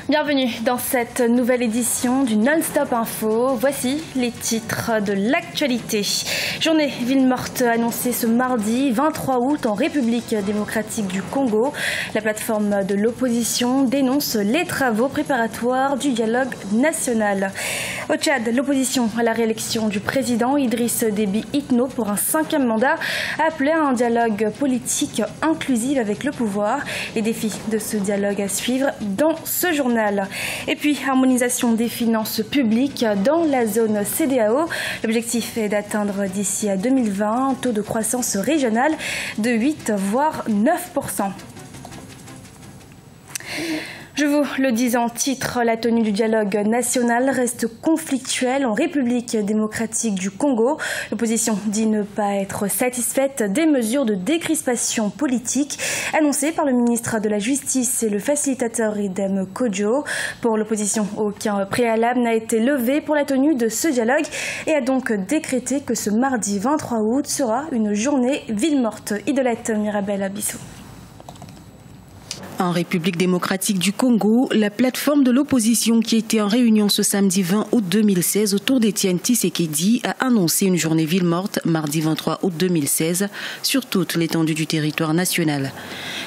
Bienvenue dans cette nouvelle édition du Non-Stop Info. Voici les titres de l'actualité. Journée ville morte annoncée ce mardi 23 août en République démocratique du Congo. La plateforme de l'opposition dénonce les travaux préparatoires du dialogue national. Au Tchad, l'opposition à la réélection du président Idriss Déby Itno pour un 5e mandat a appelé à un dialogue politique inclusif avec le pouvoir. Les défis de ce dialogue à suivre dans ce journal. Et puis, harmonisation des finances publiques dans la zone CEDEAO. L'objectif est d'atteindre d'ici à 2020 un taux de croissance régionale de 8 voire 9%. Je vous le dis en titre, la tenue du dialogue national reste conflictuelle en République démocratique du Congo. L'opposition dit ne pas être satisfaite des mesures de décrispation politique annoncées par le ministre de la Justice et le facilitateur Idem Kodjo. Pour l'opposition, aucun préalable n'a été levé pour la tenue de ce dialogue et a donc décrété que ce mardi 23 août sera une journée ville morte. Idolette Mirabel Abissou. En République démocratique du Congo, la plateforme de l'opposition qui était en réunion ce samedi 20 août 2016 autour d'Étienne Tshisekedi a annoncé une journée ville morte mardi 23 août 2016 sur toute l'étendue du territoire national.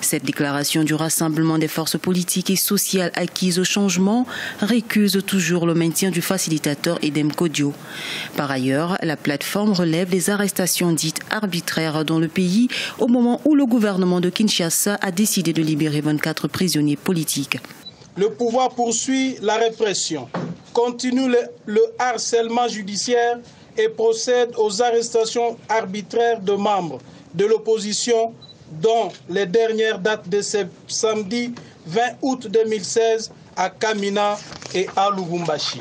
Cette déclaration du rassemblement des forces politiques et sociales acquises au changement récuse toujours le maintien du facilitateur Idem Kodjo. Par ailleurs, la plateforme relève les arrestations dites arbitraires dans le pays au moment où le gouvernement de Kinshasa a décidé de libérer 24 prisonniers politiques. Le pouvoir poursuit la répression, continue le harcèlement judiciaire et procède aux arrestations arbitraires de membres de l'opposition, dont les dernières datent de ce samedi 20 août 2016 à Kamina et à Lubumbashi.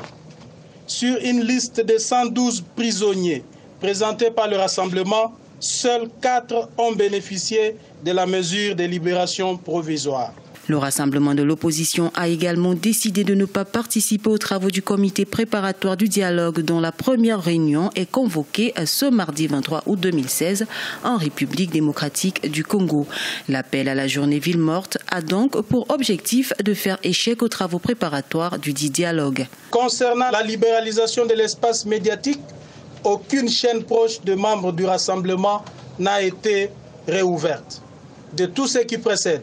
Sur une liste de 112 prisonniers présentés par le rassemblement, seuls 4 ont bénéficié de la mesure de libération provisoire. Le rassemblement de l'opposition a également décidé de ne pas participer aux travaux du comité préparatoire du dialogue dont la première réunion est convoquée ce mardi 23 août 2016 en République démocratique du Congo. L'appel à la journée ville morte a donc pour objectif de faire échec aux travaux préparatoires du dit dialogue. Concernant la libéralisation de l'espace médiatique, aucune chaîne proche de membres du rassemblement n'a été réouverte. De tout ce qui précède,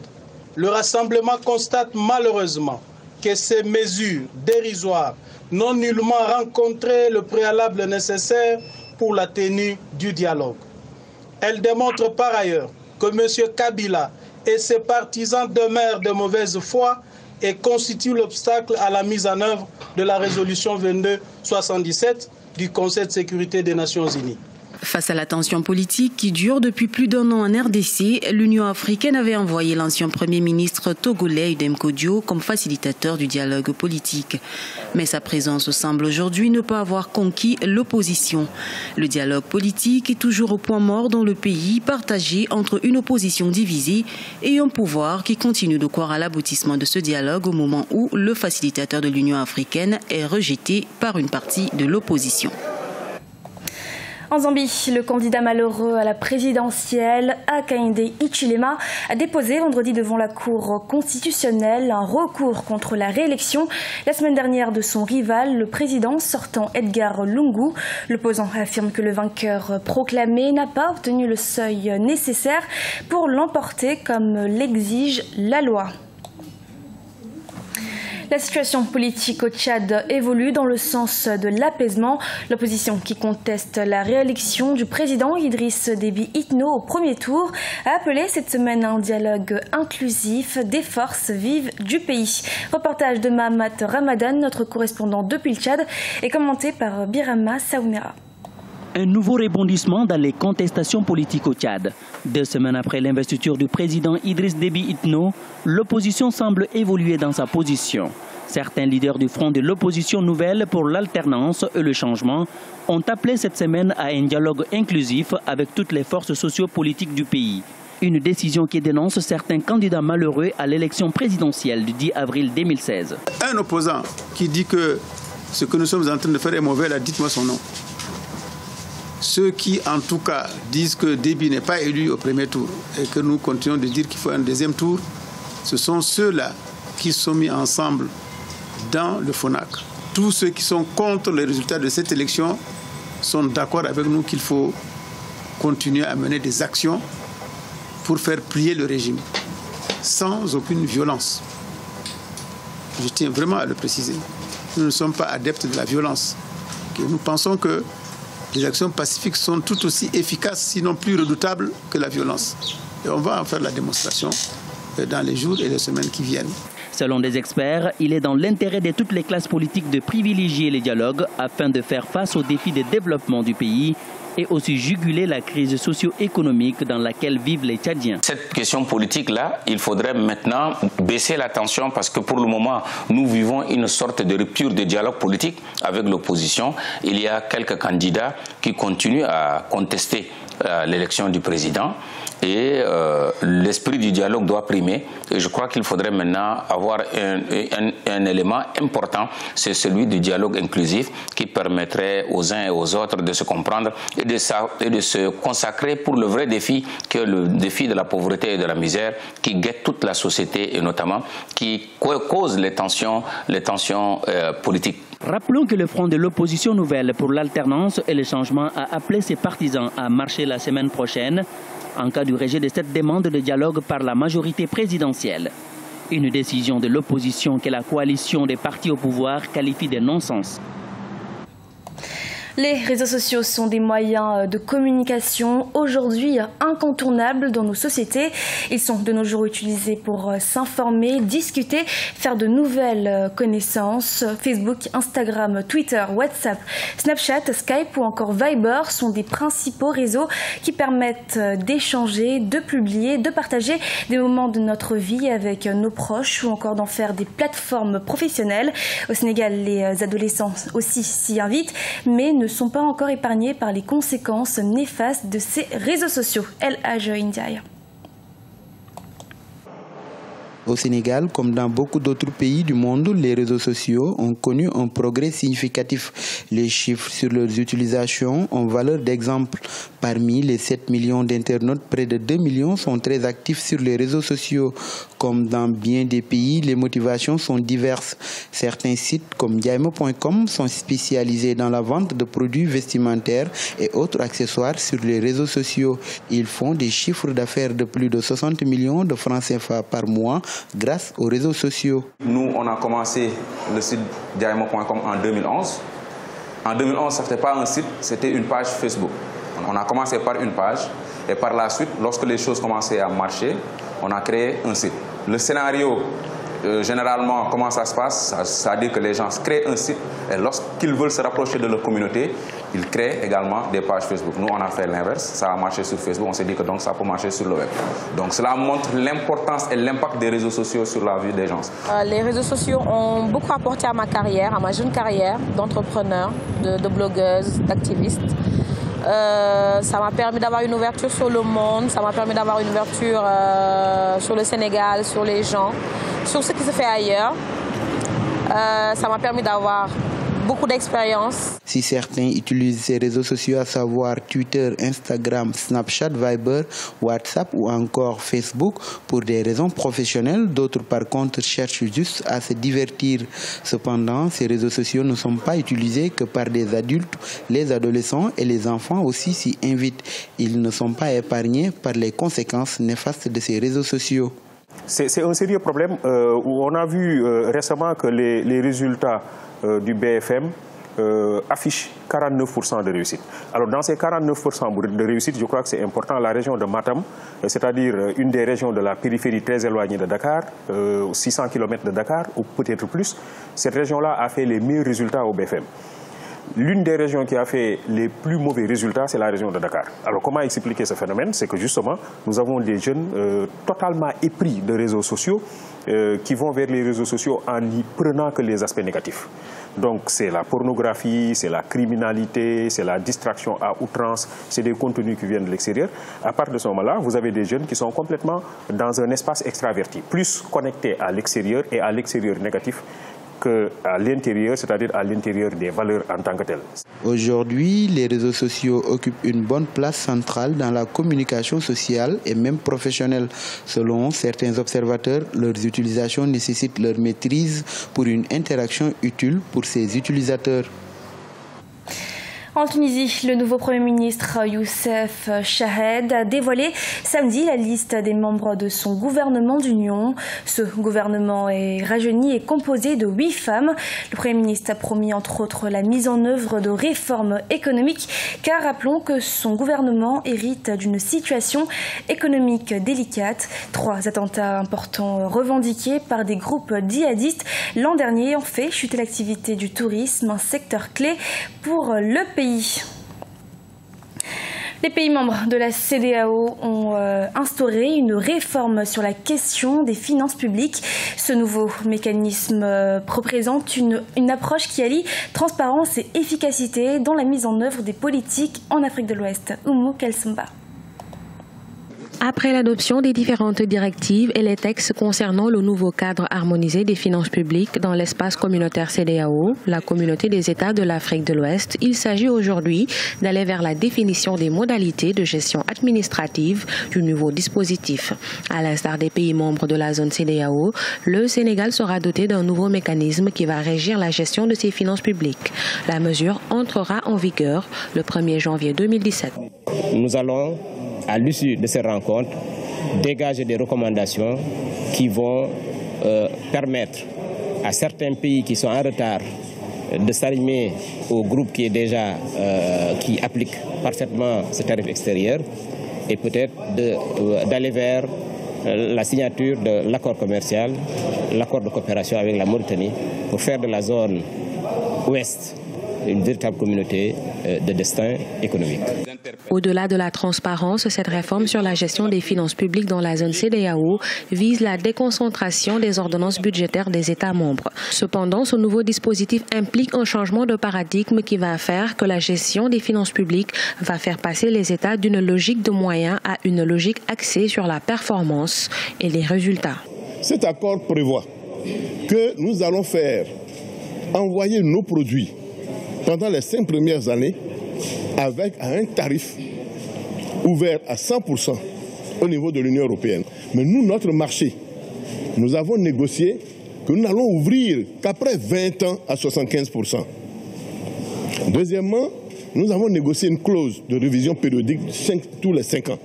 le rassemblement constate malheureusement que ces mesures dérisoires n'ont nullement rencontré le préalable nécessaire pour la tenue du dialogue. Elles démontrent par ailleurs que M. Kabila et ses partisans demeurent de mauvaise foi et constituent l'obstacle à la mise en œuvre de la résolution 2277 du Conseil de sécurité des Nations Unies. Face à la tension politique qui dure depuis plus d'1 an en RDC, l'Union africaine avait envoyé l'ancien Premier ministre togolais Idem Kodjo comme facilitateur du dialogue politique. Mais sa présence semble aujourd'hui ne pas avoir conquis l'opposition. Le dialogue politique est toujours au point mort dans le pays, partagé entre une opposition divisée et un pouvoir qui continue de croire à l'aboutissement de ce dialogue au moment où le facilitateur de l'Union africaine est rejeté par une partie de l'opposition. En Zambie, le candidat malheureux à la présidentielle, Hakainde Hichilema, a déposé vendredi devant la Cour constitutionnelle un recours contre la réélection la semaine dernière de son rival, le président sortant Edgar Lungu. L'opposant affirme que le vainqueur proclamé n'a pas obtenu le seuil nécessaire pour l'emporter comme l'exige la loi. La situation politique au Tchad évolue dans le sens de l'apaisement. L'opposition qui conteste la réélection du président Idriss Déby Itno au premier tour a appelé cette semaine à un dialogue inclusif des forces vives du pays. Reportage de Mahamat Ramadan, notre correspondant depuis le Tchad, est commenté par Birama Saoumera. Un nouveau rebondissement dans les contestations politiques au Tchad. 2 semaines après l'investiture du président Idriss Déby Itno, l'opposition semble évoluer dans sa position. Certains leaders du front de l'opposition nouvelle pour l'alternance et le changement ont appelé cette semaine à un dialogue inclusif avec toutes les forces sociopolitiques du pays. Une décision qui dénonce certains candidats malheureux à l'élection présidentielle du 10 avril 2016. Un opposant qui dit que ce que nous sommes en train de faire est mauvais, là, dites-moi son nom. Ceux qui, en tout cas, disent que Déby n'est pas élu au premier tour et que nous continuons de dire qu'il faut un deuxième tour, ce sont ceux-là qui sont mis ensemble dans le FONAC. Tous ceux qui sont contre les résultats de cette élection sont d'accord avec nous qu'il faut continuer à mener des actions pour faire plier le régime, sans aucune violence. Je tiens vraiment à le préciser. Nous ne sommes pas adeptes de la violence. Nous pensons que les actions pacifiques sont tout aussi efficaces, sinon plus redoutables que la violence. Et on va en faire la démonstration dans les jours et les semaines qui viennent. Selon des experts, il est dans l'intérêt de toutes les classes politiques de privilégier les dialogues afin de faire face aux défis de développement du pays et aussi juguler la crise socio-économique dans laquelle vivent les Tchadiens. Cette question politique-là, il faudrait maintenant baisser la tension parce que pour le moment, nous vivons une sorte de rupture de dialogue politique avec l'opposition. Il y a quelques candidats qui continuent à contester l'élection du président et l'esprit du dialogue doit primer. Et je crois qu'il faudrait maintenant avoir un élément important, c'est celui du dialogue inclusif qui permettrait aux uns et aux autres de se comprendre et de se consacrer pour le vrai défi, que est le défi de la pauvreté et de la misère qui guette toute la société et notamment qui cause les tensions politiques. Rappelons que le Front de l'opposition nouvelle pour l'alternance et le changement a appelé ses partisans à marcher la semaine prochaine en cas du rejet de cette demande de dialogue par la majorité présidentielle. Une décision de l'opposition que la coalition des partis au pouvoir qualifie de non-sens. Les réseaux sociaux sont des moyens de communication aujourd'hui incontournables dans nos sociétés. Ils sont de nos jours utilisés pour s'informer, discuter, faire de nouvelles connaissances. Facebook, Instagram, Twitter, WhatsApp, Snapchat, Skype ou encore Viber sont des principaux réseaux qui permettent d'échanger, de publier, de partager des moments de notre vie avec nos proches ou encore d'en faire des plateformes professionnelles. Au Sénégal, les adolescents aussi s'y invitent, mais ne sont pas encore épargnés par les conséquences néfastes de ces réseaux sociaux. El Hadj Ndiaye. Au Sénégal, comme dans beaucoup d'autres pays du monde, les réseaux sociaux ont connu un progrès significatif. Les chiffres sur leurs utilisations ont valeur d'exemple. Parmi les 7 millions d'internautes, près de 2 millions sont très actifs sur les réseaux sociaux. Comme dans bien des pays, les motivations sont diverses. Certains sites comme Yaimo.com sont spécialisés dans la vente de produits vestimentaires et autres accessoires sur les réseaux sociaux. Ils font des chiffres d'affaires de plus de 60 millions de francs CFA par mois grâce aux réseaux sociaux. Nous, on a commencé le site Yaimo.com en 2011. En 2011, ce n'était pas un site, c'était une page Facebook. On a commencé par une page et par la suite, lorsque les choses commençaient à marcher, on a créé un site. Le scénario, généralement, comment ça se passe? C'est-à-dire que les gens créent un site et lorsqu'ils veulent se rapprocher de leur communauté, ils créent également des pages Facebook. Nous, on a fait l'inverse. Ça a marché sur Facebook. On s'est dit que donc ça peut marcher sur le web. Donc cela montre l'importance et l'impact des réseaux sociaux sur la vie des gens. Les réseaux sociaux ont beaucoup apporté à ma carrière, à ma jeune carrière d'entrepreneur, de blogueuse, d'activiste. Ça m'a permis d'avoir une ouverture sur le monde, ça m'a permis d'avoir une ouverture sur le Sénégal, sur les gens, sur ce qui se fait ailleurs. Ça m'a permis d'avoir beaucoup d'expérience. Si certains utilisent ces réseaux sociaux, à savoir Twitter, Instagram, Snapchat, Viber, WhatsApp ou encore Facebook, pour des raisons professionnelles, d'autres par contre cherchent juste à se divertir. Cependant, ces réseaux sociaux ne sont pas utilisés que par des adultes. Les adolescents et les enfants aussi s'y invitent. Ils ne sont pas épargnés par les conséquences néfastes de ces réseaux sociaux. C'est un sérieux problème où on a vu récemment que les résultats du BFM affichent 49% de réussite. Alors dans ces 49% de réussite, je crois que c'est important, la région de Matam, c'est-à-dire une des régions de la périphérie très éloignée de Dakar, 600 km de Dakar ou peut-être plus, cette région-là a fait les meilleurs résultats au BFM. L'une des régions qui a fait les plus mauvais résultats, c'est la région de Dakar. Alors comment expliquer ce phénomène? C'est que justement, nous avons des jeunes totalement épris de réseaux sociaux qui vont vers les réseaux sociaux en n'y prenant que les aspects négatifs. Donc c'est la pornographie, c'est la criminalité, c'est la distraction à outrance, c'est des contenus qui viennent de l'extérieur. À partir de ce moment-là, vous avez des jeunes qui sont complètement dans un espace extraverti, plus connectés à l'extérieur et à l'extérieur négatif qu'à l'intérieur, c'est-à-dire à l'intérieur des valeurs en tant que telles. Aujourd'hui, les réseaux sociaux occupent une bonne place centrale dans la communication sociale et même professionnelle. Selon certains observateurs, leurs utilisations nécessitent leur maîtrise pour une interaction utile pour ces utilisateurs. En Tunisie, le nouveau Premier ministre Youssef Chahed a dévoilé samedi la liste des membres de son gouvernement d'union. Ce gouvernement est rajeuni et composé de 8 femmes. Le Premier ministre a promis entre autres la mise en œuvre de réformes économiques, car rappelons que son gouvernement hérite d'une situation économique délicate. 3 attentats importants revendiqués par des groupes djihadistes l'an dernier ont fait chuter l'activité du tourisme, un secteur clé pour le pays. Les pays membres de la CEDEAO ont instauré une réforme sur la question des finances publiques. Ce nouveau mécanisme représente une approche qui allie transparence et efficacité dans la mise en œuvre des politiques en Afrique de l'Ouest. Oumou Kelsamba. Après l'adoption des différentes directives et les textes concernant le nouveau cadre harmonisé des finances publiques dans l'espace communautaire CEDEAO, la communauté des États de l'Afrique de l'Ouest, il s'agit aujourd'hui d'aller vers la définition des modalités de gestion administrative du nouveau dispositif. À l'instar des pays membres de la zone CEDEAO, le Sénégal sera doté d'un nouveau mécanisme qui va régir la gestion de ses finances publiques. La mesure entrera en vigueur le 1er janvier 2017. Nous allons, à l'issue de ces rencontres, dégager des recommandations qui vont permettre à certains pays qui sont en retard de s'arrimer au groupe qui est déjà qui applique parfaitement ce tarif extérieur et peut-être d'aller vers la signature de l'accord commercial, l'accord de coopération avec la Mauritanie pour faire de la zone ouest une véritable communauté de destin économique. Au-delà de la transparence, cette réforme sur la gestion des finances publiques dans la zone CEDEAO vise la déconcentration des ordonnances budgétaires des États membres. Cependant, ce nouveau dispositif implique un changement de paradigme qui va faire que la gestion des finances publiques va faire passer les États d'une logique de moyens à une logique axée sur la performance et les résultats. Cet accord prévoit que nous allons envoyer nos produits pendant les 5 premières années avec un tarif ouvert à 100% au niveau de l'Union européenne. Mais nous, notre marché, nous avons négocié que nous n'allons ouvrir qu'après 20 ans à 75%. Deuxièmement, nous avons négocié une clause de révision périodique tous les 5 ans.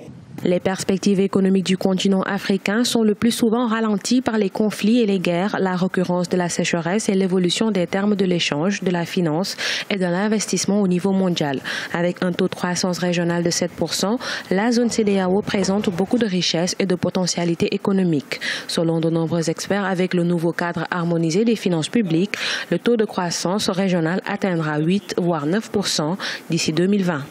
Les perspectives économiques du continent africain sont le plus souvent ralenties par les conflits et les guerres, la récurrence de la sécheresse et l'évolution des termes de l'échange, de la finance et de l'investissement au niveau mondial. Avec un taux de croissance régional de 7%, la zone CEDEAO présente beaucoup de richesses et de potentialités économiques. Selon de nombreux experts, avec le nouveau cadre harmonisé des finances publiques, le taux de croissance régional atteindra 8 voire 9% d'ici 2020.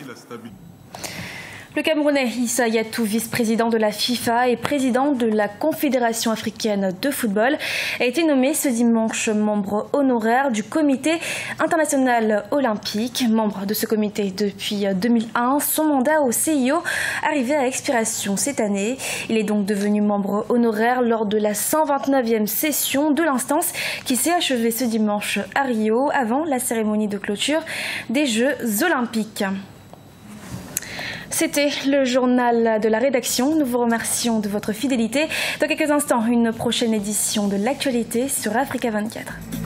Le Camerounais Issa Yatou, vice-président de la FIFA et président de la Confédération africaine de football, a été nommé ce dimanche membre honoraire du Comité international olympique. Membre de ce comité depuis 2001, son mandat au CIO arrivait à expiration cette année. Il est donc devenu membre honoraire lors de la 129e session de l'instance qui s'est achevée ce dimanche à Rio avant la cérémonie de clôture des Jeux olympiques. C'était le journal de la rédaction. Nous vous remercions de votre fidélité. Dans quelques instants, une prochaine édition de l'actualité sur Africa 24.